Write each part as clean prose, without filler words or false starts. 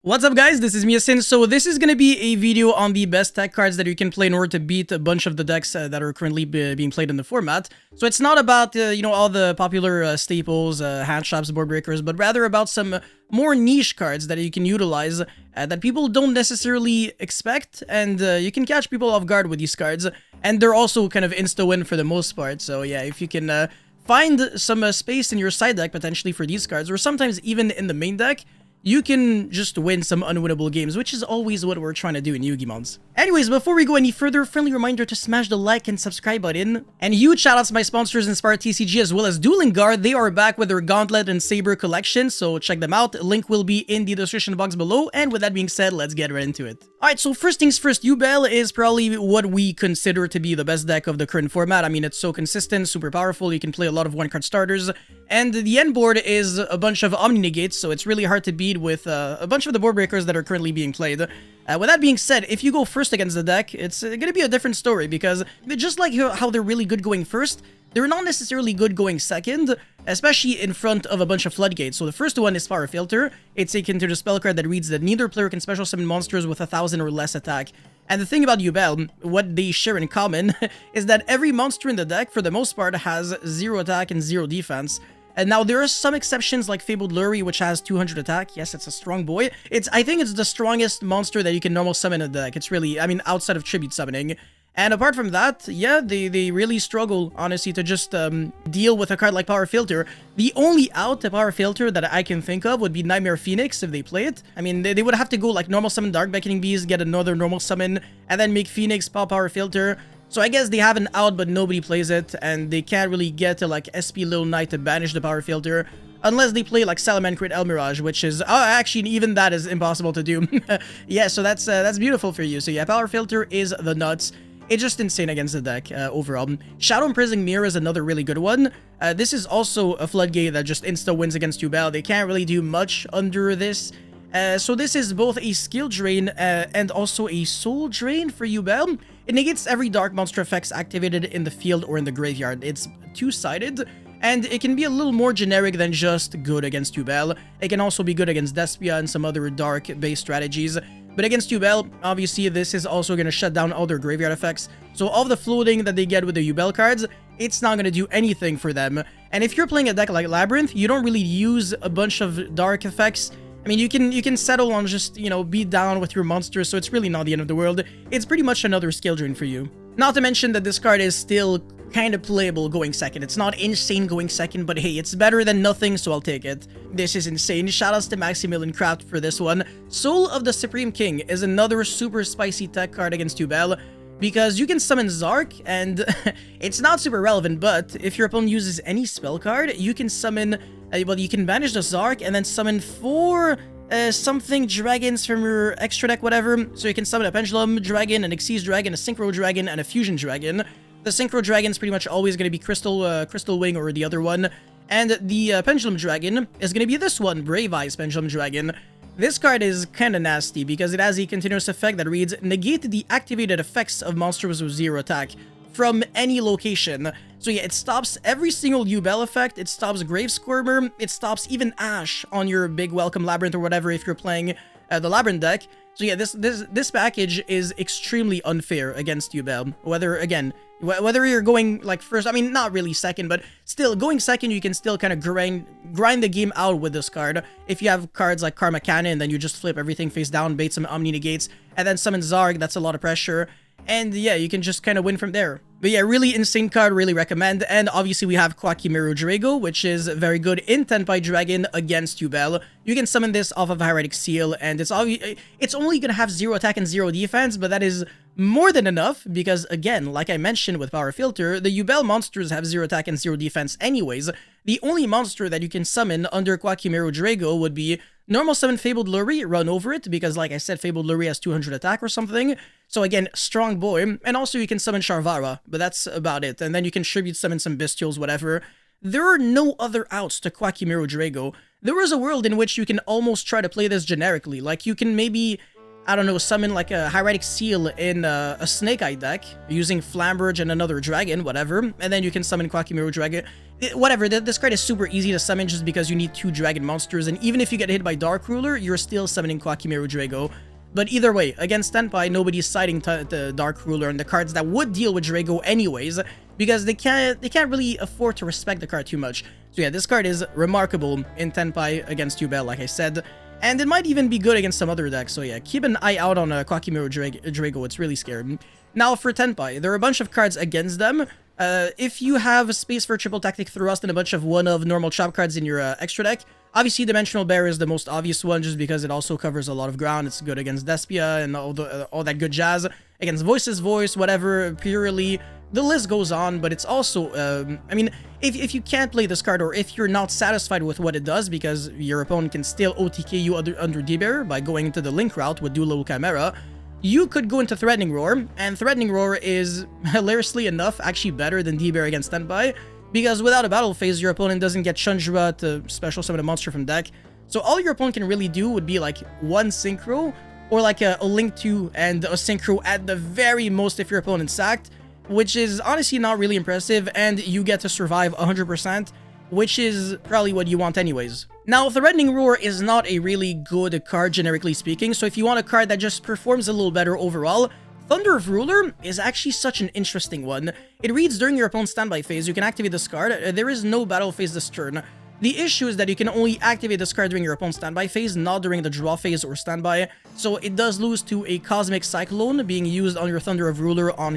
What's up guys, this is Miasin. So this is going to be a video on the best tech cards that you can play in order to beat a bunch of the decks that are currently being played in the format. So it's not about, all the popular staples, hand traps, board breakers, but rather about some more niche cards that you can utilize that people don't necessarily expect, and you can catch people off guard with these cards. And they're also kind of insta-win for the most part, so yeah, if you can find some space in your side deck potentially for these cards, or sometimes even in the main deck, you can just win some unwinnable games, which is always what we're trying to do in Yu-Gi Mons. Anyways, before we go any further, friendly reminder to smash the like and subscribe button. And huge shoutouts to my sponsors Inspire TCG as well as Dueling. They are back with their Gauntlet and Saber collection, so check them out. Link will be in the description box below. And with that being said, let's get right into it. Alright, so first things first, Yubel is probably what we consider to be the best deck of the current format. I mean, it's so consistent, super powerful, you can play a lot of one-card starters. And the end board is a bunch of Omni-Negates, so it's really hard to beat with a bunch of the board breakers that are currently being played. With that being said, if you go first against the deck, it's going to be a different story, because just like how they're really good going first, they're not necessarily good going second, especially in front of a bunch of floodgates. So the first one is Power Filter. It's akin to the spell card that reads that neither player can special summon monsters with 1,000 or less attack. And the thing about Yubel, what they share in common, is that every monster in the deck, for the most part, has 0 attack and 0 defense. And now there are some exceptions like Fabled Lurie, which has 200 attack. Yes, it's a strong boy. I think it's the strongest monster that you can normal summon in the deck. It's really, I mean, outside of tribute summoning. And apart from that, yeah, they really struggle, honestly, to just deal with a card like Power Filter. The only out to Power Filter that I can think of would be Nightmare Phoenix if they play it. I mean, they would have to go like normal summon Dark Beckoning Beast, get another normal summon, and then make Phoenix pop Power Filter. So I guess they have an out, but nobody plays it, and they can't really get to like SP Little Knight to banish the Power Filter, unless they play like Salamancrate El Mirage, which is, actually, even that is impossible to do. Yeah, so that's beautiful for you. So yeah, Power Filter is the nuts. It's just insane against the deck, overall. Shadow Imprisoning Mirror is another really good one. This is also a floodgate that just insta-wins against Yubel. They can't really do much under this. So this is both a skill drain and also a soul drain for Yubel. It negates every dark monster effects activated in the field or in the graveyard. It's two-sided, and it can be a little more generic than just good against Yubel. It can also be good against Desia and some other dark-based strategies. But against Yubel, obviously, this is also going to shut down all their graveyard effects. So all the floating that they get with the Yubel cards, it's not going to do anything for them. And if you're playing a deck like Labyrinth, you don't really use a bunch of dark effects. I mean, you can settle on just, beat down with your monsters, so it's really not the end of the world. It's pretty much another skill drain for you. Not to mention that this card is still kind of playable going second. It's not insane going second, but hey, it's better than nothing, so I'll take it. This is insane. Shoutouts to Maximilian Craft for this one. Soul of the Supreme King is another super spicy tech card against Yubel, because you can summon Zark, and it's not super relevant, but if your opponent uses any spell card, you can summon, you can banish the Zark and then summon 4 something dragons from your extra deck, whatever. So you can summon a Pendulum Dragon, an Xyz Dragon, a Synchro Dragon, and a Fusion Dragon. The Synchro Dragon is pretty much always going to be Crystal Wing or the other one. And the Pendulum Dragon is going to be this one, Brave Eyes Pendulum Dragon. This card is kinda nasty because it has a continuous effect that reads, negate the activated effects of monsters with 0 attack from any location. So yeah, it stops every single Yubel effect, it stops Grave Squirmer, it stops even Ash on your big Welcome Labyrinth or whatever if you're playing the Labyrinth deck. So yeah, this package is extremely unfair against Yubel. Whether you're going like first, I mean not really second, but still going second, you can still kind of grind the game out with this card. If you have cards like Karma Cannon, then you just flip everything face down, bait some Omni Negates, and then summon Zarg. That's a lot of pressure. And yeah, you can just kind of win from there. But yeah, really insane card, really recommend. And obviously we have Kojimu Dro, which is very good in Tenpai Dragon against Yubel. You can summon this off of Hieratic Seal, and it's only going to have 0 attack and 0 defense, but that is more than enough, because again, like I mentioned with Power Filter, the Yubel monsters have 0 attack and 0 defense anyways. The only monster that you can summon under Kojimu Dro would be normal summon Fabled Lurie, run over it, because like I said, Fabled Lurie has 200 attack or something. So again, strong boy. And also you can summon Sharvara, but that's about it. And then you can tribute summon some Bestials, whatever. There are no other outs to Kojimu Dro. There is a world in which you can almost try to play this generically. Like you can maybe, I don't know, summon like a Hieratic Seal in a Snake Eye deck using Flamberge and another dragon, whatever, and then you can summon Quackimiru Dragon. Whatever, this card is super easy to summon just because you need 2 dragon monsters, and even if you get hit by Dark Ruler, you're still summoning Quackimiru Drago. But either way, against Tenpai, nobody's citing the Dark Ruler and the cards that would deal with Drago anyways, because they can't really afford to respect the card too much. So yeah, this card is remarkable in Tenpai against Yubel, like I said, and it might even be good against some other decks. So yeah, keep an eye out on Quackimiru Drago, it's really scary. Now for Tenpai, there are a bunch of cards against them. If you have space for Triple Tactic Thrust and a bunch of one-of normal chop cards in your extra deck, obviously Dimensional Bear is the most obvious one just because it also covers a lot of ground. It's good against Desia and all that good jazz. Against Voice's Voice, whatever, Purely, the list goes on, but it's also, I mean, if you can't play this card or if you're not satisfied with what it does because your opponent can still OTK you under D-Bear by going into the Link route with Dueling Chimera, you could go into Threatening Roar, and Threatening Roar is, hilariously enough, actually better than D-Bear against Tenpai, because without a battle phase, your opponent doesn't get Chunjura to special summon a monster from deck. So all your opponent can really do would be like 1 Synchro, or like a Link 2 and a Synchro at the very most if your opponent's sacked, which is honestly not really impressive, and you get to survive 100%, which is probably what you want anyways. Now, Threatening Roar is not a really good card, generically speaking, so if you want a card that just performs a little better overall, Thunder of Ruler is actually such an interesting one. It reads during your opponent's standby phase, you can activate this card. There is no battle phase this turn. The issue is that you can only activate this card during your opponent's standby phase, not during the draw phase or standby, so it does lose to a Cosmic Cyclone being used on your Thunder of Ruler on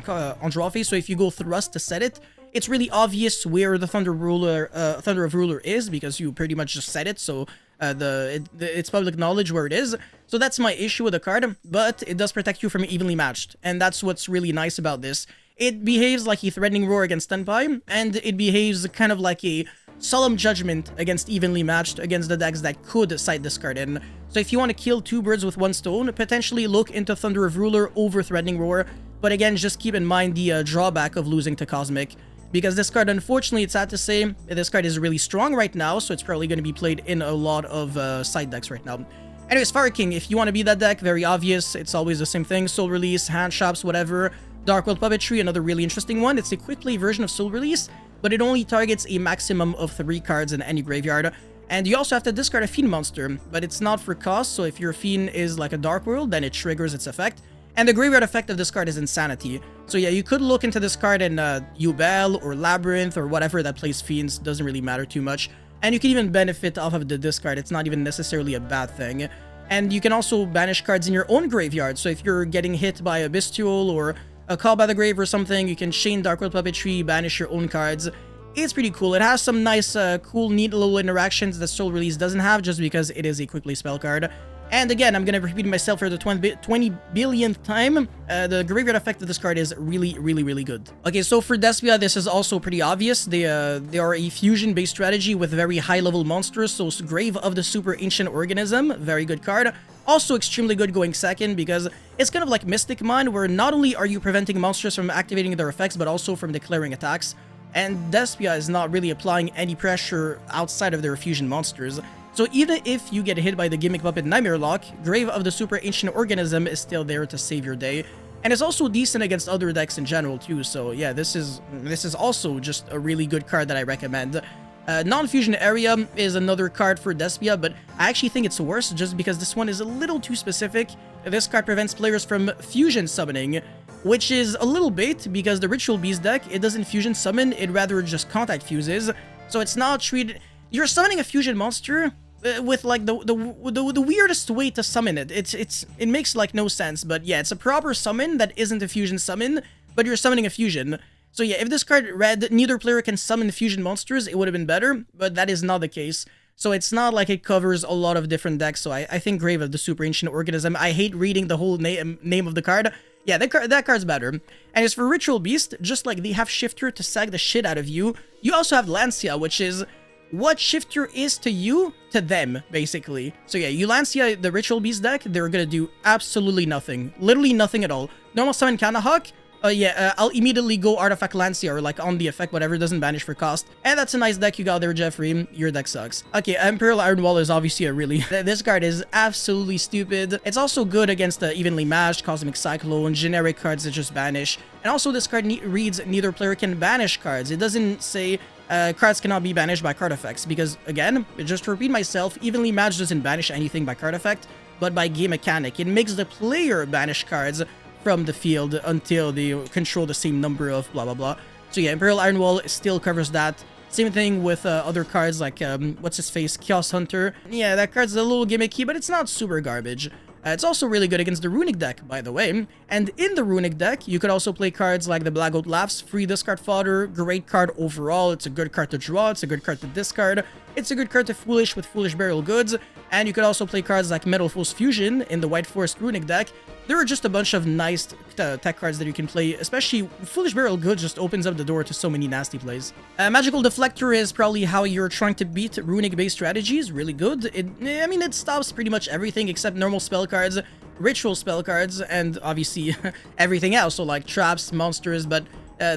draw phase, so if you go Thrust to set it, it's really obvious where the Thunder of Ruler is because you pretty much just set it, so it's public knowledge where it is. So that's my issue with the card, but it does protect you from evenly matched, and that's what's really nice about this. It behaves like a Threatening Roar against Tenpai, and it behaves kind of like a Solemn Judgment against evenly matched against the decks that could side this card in. So if you want to kill 2 birds with 1 stone, potentially look into Thunder of Ruler over Threatening Roar, but again, just keep in mind the drawback of losing to Cosmic. Because this card, unfortunately, it's sad to say, this card is really strong right now, so it's probably going to be played in a lot of side decks right now. Anyways, Fire King, if you want to be that deck, very obvious, it's always the same thing, Soul Release, Hand Shops, whatever. Dark World Puppetry, another really interesting one. It's a quick play version of Soul Release, but it only targets a maximum of 3 cards in any graveyard. And you also have to discard a Fiend monster, but it's not for cost, so if your Fiend is like a Dark World, then it triggers its effect. And the graveyard effect of this card is Insanity. So yeah, you could look into this card in Yubel or Labyrinth or whatever that plays Fiends, doesn't really matter too much. And you can even benefit off of the discard, it's not even necessarily a bad thing. And you can also banish cards in your own graveyard, so if you're getting hit by a Bestial or a Call by the Grave or something, you can chain Dark World Puppetry, banish your own cards. It's pretty cool. It has some nice, cool, neat little interactions that Soul Release doesn't have just because it is a quickly spell card. And again, I'm going to repeat myself for the 20 billionth time. The graveyard effect of this card is really, really, really good. Okay, so for Desia, this is also pretty obvious. They are a fusion-based strategy with very high-level monsters. So Grave of the Super Ancient Organism, very good card. Also extremely good going second because it's kind of like Mystic Mind, where not only are you preventing monsters from activating their effects, but also from declaring attacks. And Desia is not really applying any pressure outside of their fusion monsters. So even if you get hit by the Gimmick Puppet Nightmare Lock, Grave of the Super Ancient Organism is still there to save your day. And it's also decent against other decks in general too, so yeah, this is also just a really good card that I recommend. Non-Fusion Area is another card for Desia, but I actually think it's worse just because this one is a little too specific. This card prevents players from fusion summoning, which is a little bait because the Ritual Beast deck, it doesn't fusion summon, it rather just contact fuses. So it's not treated... You're summoning a fusion monster with like the weirdest way to summon it. It makes like no sense, but yeah, it's a proper summon that isn't a fusion summon, but you're summoning a fusion. So yeah, if this card read neither player can summon fusion monsters, it would have been better, but that is not the case. So it's not like it covers a lot of different decks, so I think Grave of the Super Ancient Organism, I hate reading the whole name of the card. Yeah, that card's better. And as for Ritual Beast, just like they have Shifter to sag the shit out of you, you also have Lancia, which is what Shifter is to you, to them, basically. So yeah, you Lancia the Ritual Beast deck, they're gonna do absolutely nothing. Literally nothing at all. Normal summon Kanahawk, I'll immediately go Artifact Lancia or like on the effect, whatever doesn't banish for cost. And that's a nice deck you got there, Jeffrey. Your deck sucks. Okay, Imperial Iron Wall is obviously a really... This card is absolutely stupid. It's also good against the Evenly Matched, Cosmic Cyclone, generic cards that just banish. And also this card reads neither player can banish cards. It doesn't say cards cannot be banished by card effects because, again, just to repeat myself, Evenly Matched doesn't banish anything by card effect, but by game mechanic. It makes the player banish cards from the field until they control the same number of blah blah blah. So yeah, Imperial Iron Wall still covers that. Same thing with other cards like, what's his face, Chaos Hunter. Yeah, that card's a little gimmicky, but it's not super garbage. It's also really good against the Runic deck, by the way. And in the Runic deck, you could also play cards like the Black Goat Laughs, free discard fodder, great card overall. It's a good card to draw, it's a good card to discard, it's a good card to Foolish with Foolish Burial Goods. And you could also play cards like Metal Force Fusion in the White Forest Runic deck. There are just a bunch of nice tech cards that you can play, especially Foolish Burial Goods just opens up the door to so many nasty plays. Magical Deflector is probably how you're trying to beat Runic-based strategies. Really good. I mean, it stops pretty much everything except normal spell cards, ritual spell cards, and obviously everything else, so like traps, monsters, but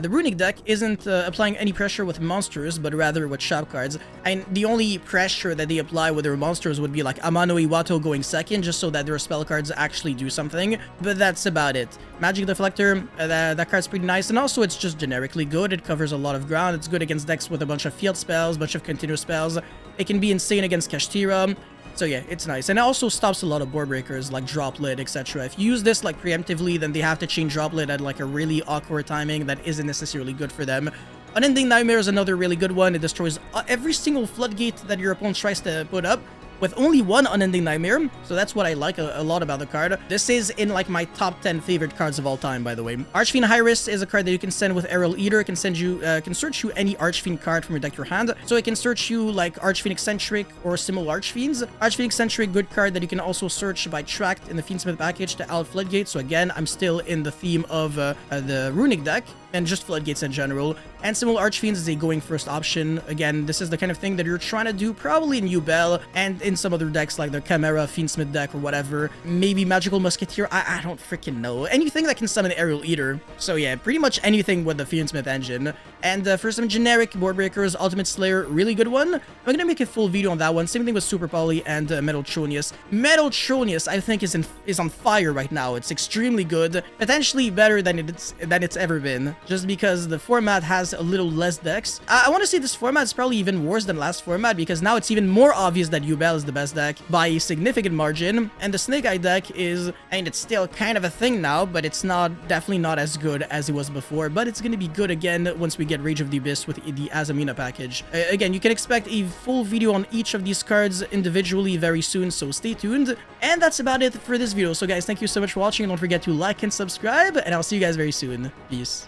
the Runic deck isn't applying any pressure with monsters, but rather with trap cards. And the only pressure that they apply with their monsters would be like Amano Iwato going second, just so that their spell cards actually do something. But that's about it. Magic Deflector, that card's pretty nice, and also it's just generically good. It covers a lot of ground. It's good against decks with a bunch of field spells, bunch of continuous spells. It can be insane against Kashtira. So yeah, it's nice. And it also stops a lot of board breakers like Droplet, etc. If you use this like preemptively, then they have to change Droplet at like a really awkward timing that isn't necessarily good for them. Unending Nightmare is another really good one. It destroys every single floodgate that your opponent tries to put up, with only one Unending Nightmare, so that's what I like a lot about the card. This is in like my top 10 favorite cards of all time, by the way. Archfiend High-Risk is a card that you can send with Aerial Eater. It can send you, can search you any Archfiend card from your deck to your hand. So it can search you like Archfiend Eccentric or similar Archfiends. Archfiend Eccentric, good card that you can also search by Tract in the Fiendsmith package to out Floodgate. So again, I'm still in the theme of the Runic deck and just Floodgates in general. And similar Archfiends is a going first option. Again, this is the kind of thing that you're trying to do probably in Ubel and in some other decks like the Chimera, Fiendsmith deck or whatever. Maybe Magical Musketeer, I don't freaking know. Anything that can summon Aerial Eater. So yeah, pretty much anything with the Fiendsmith engine. And for some generic board breakers, Ultimate Slayer, really good one. I'm gonna make a full video on that one. Same thing with Super Poly and Metal Tronius. Metal Tronius, I think, is on fire right now. It's extremely good, potentially better than it's ever been, just because the format has a little less decks. I want to say this format is probably even worse than last format, because now it's even more obvious that Ubel is the best deck by a significant margin, and the Snake Eye deck is, and it's still kind of a thing now, but it's definitely not as good as it was before, but it's gonna be good again once we get Rage of the Abyss with the Azamina package. Again, you can expect a full video on each of these cards individually very soon, so stay tuned. And that's about it for this video. So guys, thank you so much for watching. Don't forget to like and subscribe, and I'll see you guys very soon. Peace.